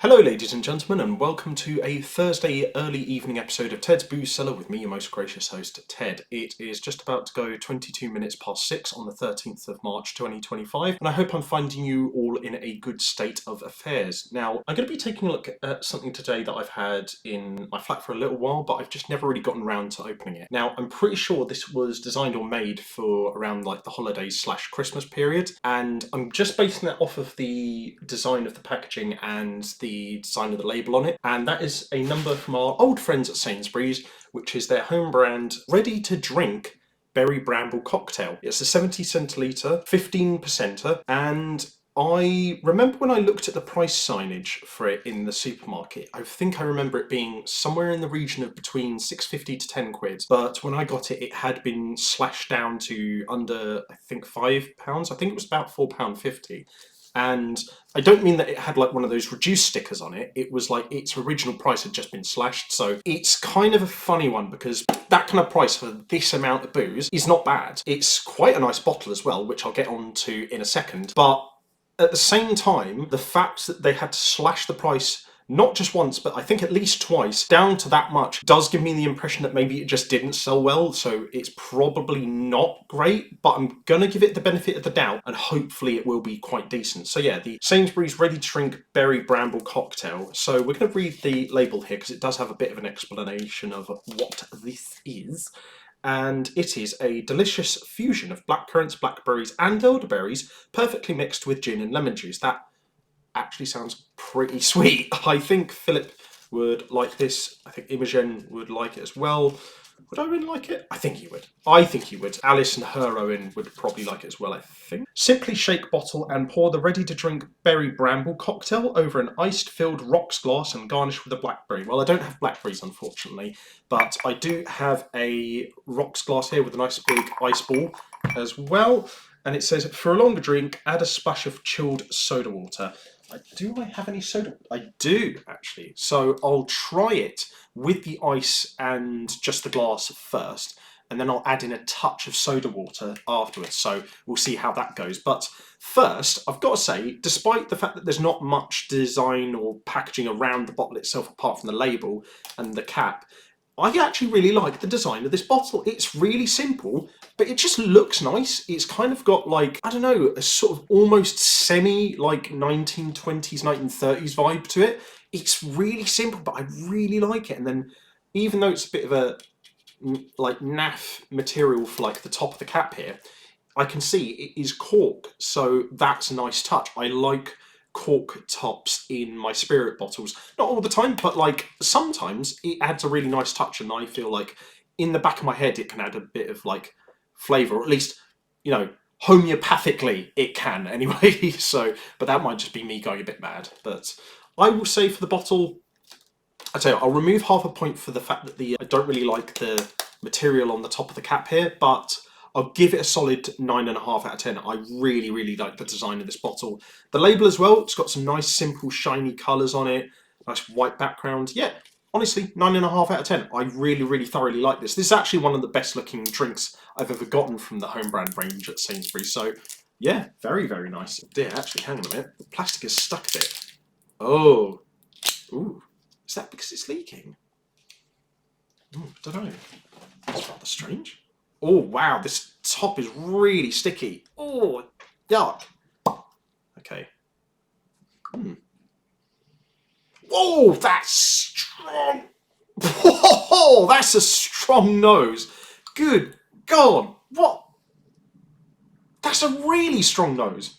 Hello ladies and gentlemen, and welcome to a Thursday early evening episode of Ted's Booze Cellar with me, your most gracious host, Ted. It is just about to go 22 minutes past 6 on the 13th of March 2025, and I hope I'm finding you all in a good state of affairs. Now, I'm going to be taking a look at something today that I've had in my flat for a little while, but I've just never really gotten around to opening it. Now, I'm pretty sure this was designed or made for around like the holidays / Christmas period, and I'm just basing that off of the design of the packaging and the design of the label on it, and that is a number from our old friends at Sainsbury's, which is their home brand ready to drink berry bramble cocktail. It's a 70 centilitre 15%er, and I remember when I looked at the price signage for it in the supermarket, I think I remember it being somewhere in the region of between £6.50 to £10, but when I got it, it had been slashed down to under, I think, £5. I think it was about £4.50. And I don't mean that it had like one of those reduced stickers on it. It was like its original price had just been slashed. So it's kind of a funny one because that kind of price for this amount of booze is not bad. It's quite a nice bottle as well, which I'll get on to in a second. But at the same time, the fact that they had to slash the price not just once, but I think at least twice, down to that much, does give me the impression that maybe it just didn't sell well, so it's probably not great, but I'm gonna give it the benefit of the doubt, and hopefully it will be quite decent. So yeah, the Sainsbury's Ready to Drink Berry Bramble Cocktail. So we're gonna read the label here, because it does have a bit of an explanation of what this is. And it is a delicious fusion of blackcurrants, blackberries, and elderberries, perfectly mixed with gin and lemon juice. That actually sounds pretty sweet. I think Philip would like this. I think Imogen would like it as well. Would Owen like it? I think he would. I think he would. Alice and her Owen would probably like it as well, I think. Simply shake bottle and pour the ready-to-drink berry bramble cocktail over an iced-filled rocks glass and garnish with a blackberry. Well, I don't have blackberries, unfortunately, but I do have a rocks glass here with a nice big ice ball as well. And it says, for a longer drink, add a splash of chilled soda water. Do I have any soda? I do, actually. So I'll try it with the ice and just the glass first, and then I'll add in a touch of soda water afterwards. So we'll see how that goes. But first, I've got to say, despite the fact that there's not much design or packaging around the bottle itself apart from the label and the cap, I actually really like the design of this bottle. It's really simple, but it just looks nice. It's kind of got like, I don't know, a sort of almost semi like 1920s, 1930s vibe to it. It's really simple, but I really like it. And then even though it's a bit of a like naff material for like the top of the cap here, I can see it is cork. So that's a nice touch. I like cork tops in my spirit bottles. Not all the time, but like sometimes it adds a really nice touch, and I feel like in the back of my head it can add a bit of like flavour, or at least, you know, homeopathically it can anyway. So, but that might just be me going a bit mad. But I will say for the bottle, I tell you, I'll remove half a point for the fact that I don't really like the material on the top of the cap here, but I'll give it a solid 9.5 out of 10. I really, really like the design of this bottle. The label as well, it's got some nice, simple, shiny colours on it. Nice white background. Yeah, honestly, 9.5 out of 10. I really, really thoroughly like this. This is actually one of the best looking drinks I've ever gotten from the home brand range at Sainsbury's. So, yeah, very, very nice. Dear, actually, hang on a minute. The plastic is stuck a bit. Oh. Ooh. Is that because it's leaking? I don't know. That's rather strange. Oh, wow, this top is really sticky. Oh, yuck. Okay. Oh, that's strong. Oh, that's a strong nose. Good God. What? That's a really strong nose.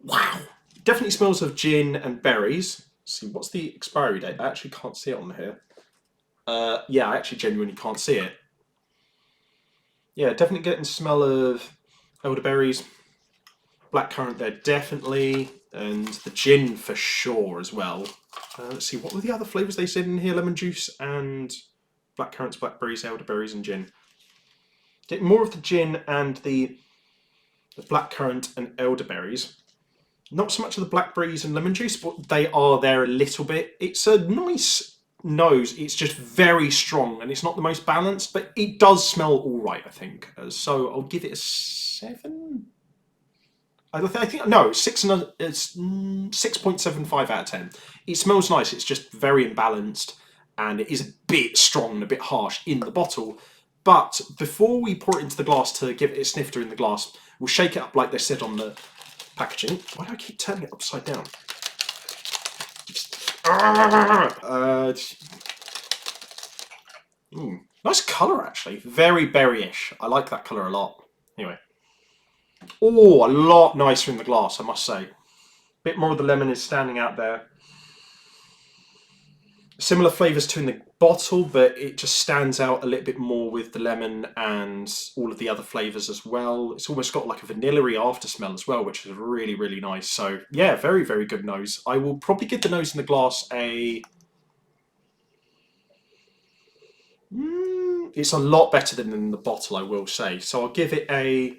Wow. Definitely smells of gin and berries. Let's see, what's the expiry date? I actually can't see it on here. Yeah, I actually genuinely can't see it. Yeah, definitely getting the smell of elderberries, blackcurrant there definitely, and the gin for sure as well. Let's see, what were the other flavours they said in here? Lemon juice and blackcurrants, blackberries, elderberries, and gin. Getting more of the gin and the blackcurrant and elderberries. Not so much of the blackberries and lemon juice, but they are there a little bit. It's a nice nose. It's just very strong, and it's not the most balanced, but it does smell all right, I think. So I'll give it a 7. I think no, it's 6.75 out of 10. It smells nice. It's just very imbalanced, and it is a bit strong and a bit harsh in the bottle. But before we pour it into the glass to give it a snifter in the glass, we'll shake it up like they said on the packaging. Why do I keep turning it upside down? Nice colour actually. Very berryish. I like that colour a lot. Anyway. Oh, a lot nicer in the glass, I must say. Bit more of the lemon is standing out there. Similar flavours to in the bottle, but it just stands out a little bit more with the lemon and all of the other flavours as well. It's almost got like a vanilla-y after smell as well, which is really, really nice. So yeah, very, very good nose. I will probably give the nose in the glass a... it's a lot better than in the bottle, I will say. So I'll give it a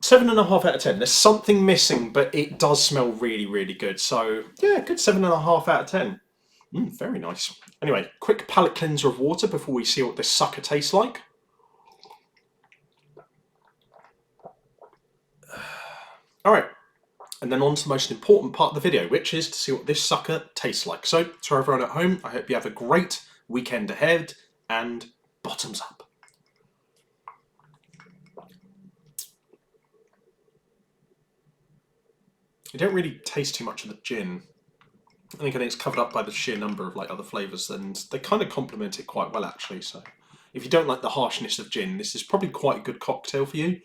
7.5 out of 10. There's something missing, but it does smell really, really good. So yeah, good 7.5 out of 10. Very nice. Anyway, quick palate cleanser of water before we see what this sucker tastes like. All right, and then on to the most important part of the video, which is to see what this sucker tastes like. So to everyone at home, I hope you have a great weekend ahead, and bottoms up. You don't really taste too much of the gin. I think it's covered up by the sheer number of like other flavours, and they kind of complement it quite well actually. So if you don't like the harshness of gin, this is probably quite a good cocktail for you.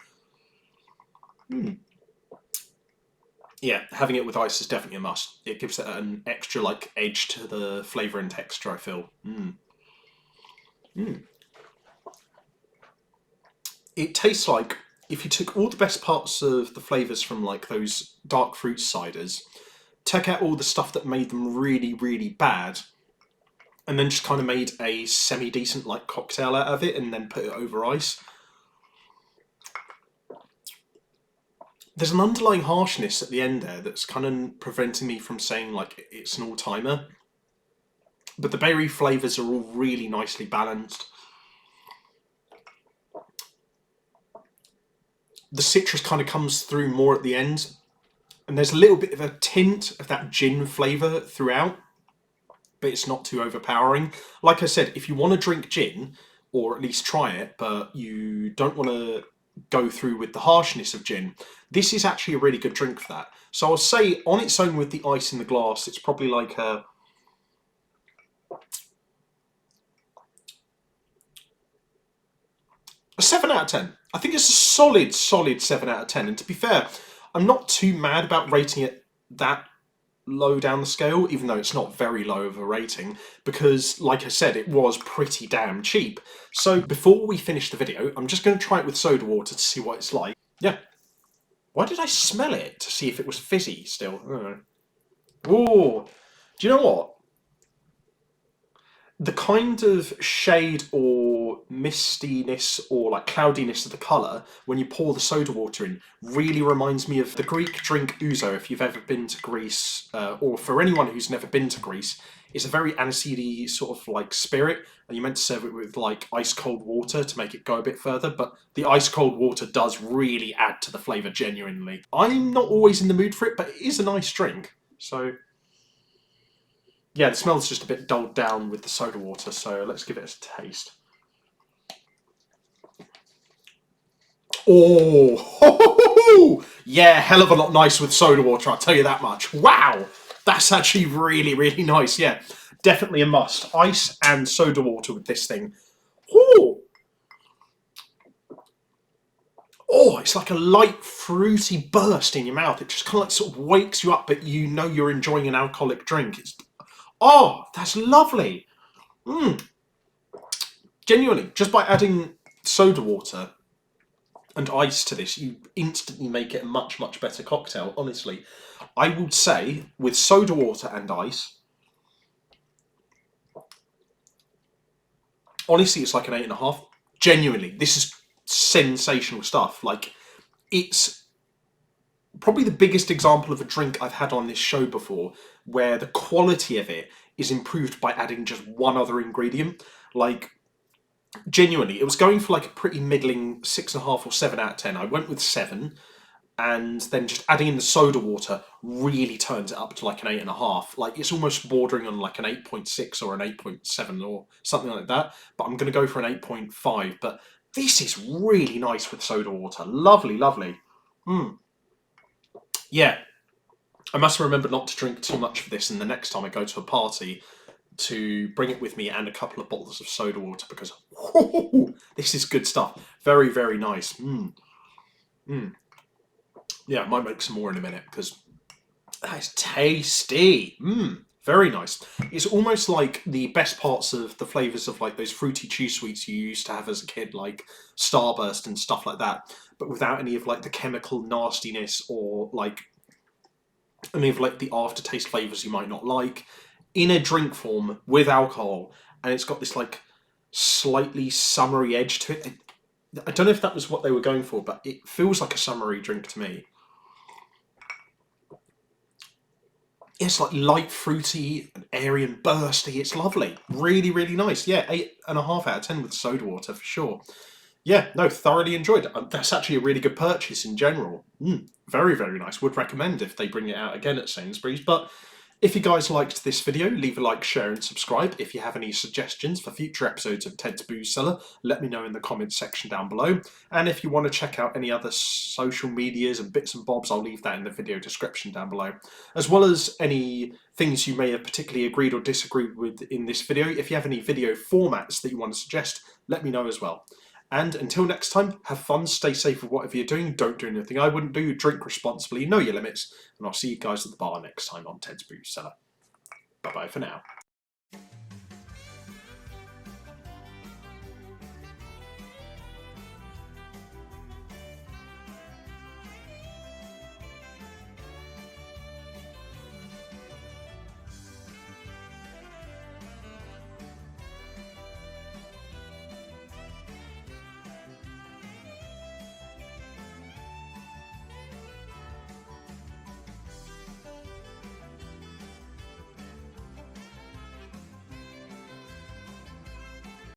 Yeah, having it with ice is definitely a must. It gives it an extra like edge to the flavour and texture, I feel. It tastes like if you took all the best parts of the flavours from like those dark fruit ciders, took out all the stuff that made them really, really bad, and then just kind of made a semi-decent like cocktail out of it and then put it over ice. There's an underlying harshness at the end there that's kind of preventing me from saying like it's an all-timer. But the berry flavours are all really nicely balanced. The citrus kind of comes through more at the end, and there's a little bit of a tint of that gin flavour throughout, but it's not too overpowering. Like I said, if you want to drink gin, or at least try it, but you don't want to go through with the harshness of gin, this is actually a really good drink for that. So I'll say on its own with the ice in the glass, it's probably like a 7 out of 10. I think it's a solid 7 out of 10. And to be fair, I'm not too mad about rating it that low down the scale, even though it's not very low of a rating, because like I said, it was pretty damn cheap. So before we finish the video, I'm just going to try it with soda water to see what it's like. Yeah. Why did I smell it to see if it was fizzy still? I don't know. Oh, do you know what? The kind of shade or mistiness or like cloudiness of the colour when you pour the soda water in really reminds me of the Greek drink ouzo. If you've ever been to Greece, or for anyone who's never been to Greece, it's a very aniseedy sort of like spirit, and you're meant to serve it with like ice cold water to make it go a bit further, but the ice cold water does really add to the flavour genuinely. I'm not always in the mood for it, but it is a nice drink, so... yeah, the smell's just a bit dulled down with the soda water, so let's give it a taste. Oh, ho, ho, ho, ho. Yeah, hell of a lot nicer with soda water, I'll tell you that much. Wow, that's actually really, really nice. Yeah, definitely a must. Ice and soda water with this thing. Oh, oh, it's like a light fruity burst in your mouth. It just kind of like sort of wakes you up, but you know you're enjoying an alcoholic drink. It's... oh, that's lovely. Genuinely, just by adding soda water and ice to this, you instantly make it a much, much better cocktail, honestly. I would say, with soda water and ice, honestly, it's like an 8.5. Genuinely, this is sensational stuff. Like, it's probably the biggest example of a drink I've had on this show before, where the quality of it is improved by adding just one other ingredient. Like, Genuinely, it was going for like a pretty middling 6.5 or 7 out of 10. I went with 7, and then just adding in the soda water really turns it up to like an 8.5. Like it's almost bordering on like an 8.6 or an 8.7 or something like that. But I'm going to go for an 8.5. But this is really nice with soda water. Lovely, lovely. Yeah, I must remember not to drink too much of this, and the next time I go to a party, to bring it with me and a couple of bottles of soda water because this is good stuff. Very, very nice. Yeah, I might make some more in a minute because that's tasty. Very nice. It's almost like the best parts of the flavours of like those fruity chew sweets you used to have as a kid, like Starburst and stuff like that, but without any of like the chemical nastiness or like any of like the aftertaste flavours you might not like, in a drink form with alcohol, and it's got this like slightly summery edge to it. I don't know if that was what they were going for, but it feels like a summery drink to me. It's like light fruity and airy and bursty. It's lovely. Really, really nice. Yeah, 8.5 out of 10 with soda water for sure. Yeah, no, thoroughly enjoyed it. That's actually a really good purchase in general. Very, very nice. Would recommend if they bring it out again at Sainsbury's. But if you guys liked this video, leave a like, share and subscribe. If you have any suggestions for future episodes of Ted's Booze Cellar, let me know in the comments section down below. And if you want to check out any other social medias and bits and bobs, I'll leave that in the video description down below. As well as any things you may have particularly agreed or disagreed with in this video. If you have any video formats that you want to suggest, let me know as well. And until next time, have fun, stay safe with whatever you're doing, don't do anything I wouldn't do, drink responsibly, know your limits, and I'll see you guys at the bar next time on Ted's Booze Cellar. Bye bye for now.